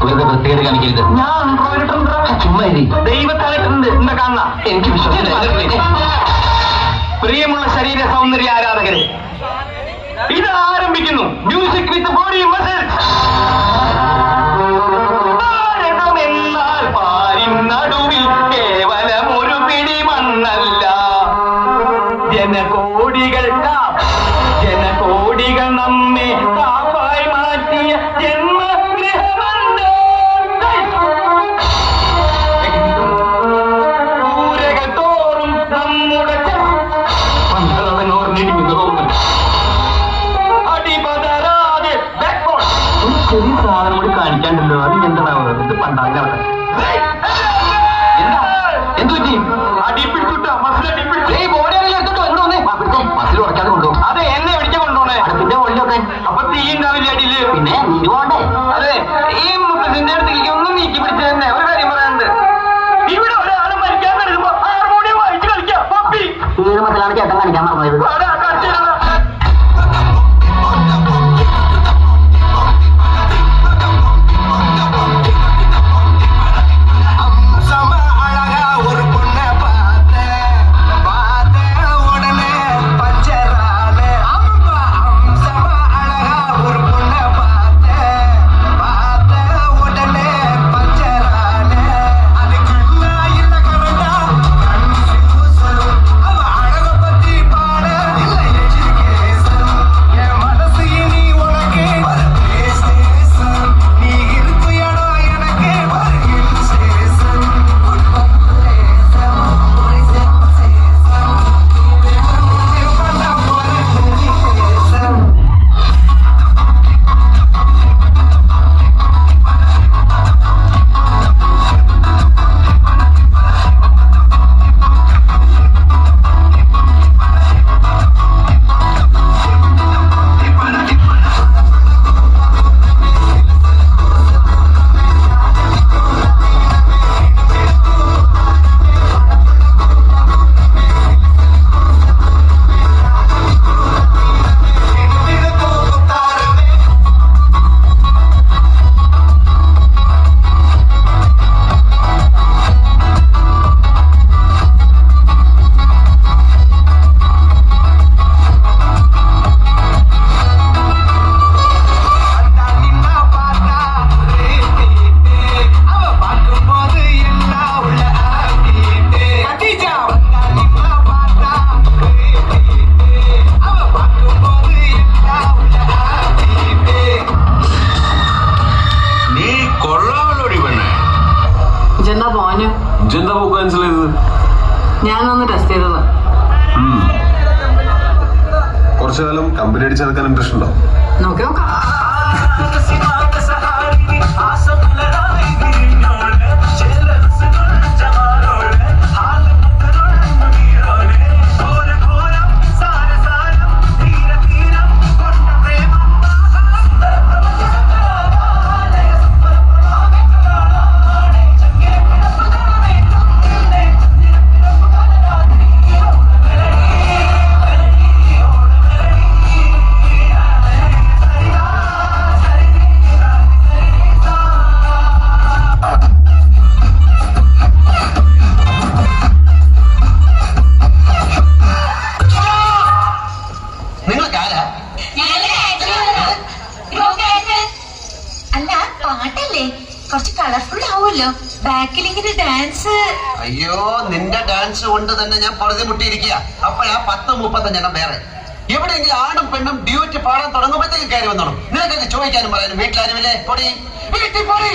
വെറുതെ വൃത്തികേട് കാണിക്കരുത്. ഞാൻ ചുമ്മാ ദൈവത്താലിട്ടുണ്ട് എന്താ കാണുന്ന എനിക്ക് വിശ്വസിച്ചില്ല. പ്രിയമുള്ള ശരീര സൗന്ദര്യ ആരാധകരെ, ഇത് ആരംഭിക്കുന്നു മ്യൂസിക് വിത്ത് ബോഡി മസിൽസ്. എന്നാൽ പാരിൻ നടുവിൽ കേവലം ഒരു പിടി മണ്ണല്ല, ജനകോടികൾ നമ്മെ കാപ്പായി മാറ്റിയ ജന്മഗൃഹമുണ്ട്. ൂരകൾ തോറും നമ്മുടെ അടിപതരാതെ ചെറിയ സാധനം കൂടി കാണിക്കാണ്ടല്ലോ. അത് എന്താണാവുന്നത്? ഇത് പണ്ടാകട്ടെ. എന്താ എന്തു പറ്റി? അടിപ്പിടിച്ചിട്ടോ മസിലടിപ്പിടിച്ചു. ഈ ബോഡി എടുത്തോട്ടോ എന്തോന്നേ മസിൽ ഉറക്കാതെ കൊണ്ടുപോകും. അതെ, എന്നെ പിടിക്കാൻ കൊണ്ടുപോണേ. അടുപ്പിന്റെ കൊള്ളൊക്കെ അപ്പൊ തീ ഉണ്ടാവില്ല അടിയില്. പിന്നെ നീരുപോണ്ടേ? അതെ, ഈ മുത്തച്ഛന്റെ അടുത്തേക്ക് ഒന്നും നീക്കി പിടിച്ചു തന്നെ. ഒരു കാര്യം പറയാനുണ്ട്, ഇവിടെ ഒരാൾ മരിക്കാൻ വരുമ്പോ ഹാർമോണിയം വായിച്ച് കളിക്കാം. പപ്പി ഏത് മസിലാണ് ചേട്ടൻ കാണിക്കാൻ മറന്നത്? ഞാനൊന്ന് ടെസ്റ്റ് ചെയ്തതാ. കുറച്ചു കാലം കമ്പനി അടിച്ച് നടക്കാൻ ഇൻട്രസ്റ്റ് ഉണ്ടോ? നോക്കി നോക്കാം. കുറച്ച് കളർഫുൾ ആവുമല്ലോ ബാക്കിൽ ഇങ്ങനെ ഡാൻസ്. അയ്യോ, നിന്റെ ഡാൻസ് കൊണ്ട് തന്നെ ഞാൻ പൊറുതി മുട്ടിയിരിക്കുക. അപ്പോഴാ 10-35 വേറെ എവിടെയെങ്കിലും ആണും പെണ്ണും ഡ്യൂറ്റ് പാടാൻ തുടങ്ങുമ്പോഴത്തേക്ക് കയറി വന്നോളും. നിനക്കൊക്കെ ചോദിക്കാനും പറയാനും വീട്ടിലാരുമില്ലേ? പൊടി വീട്ടിൽ പൊടി.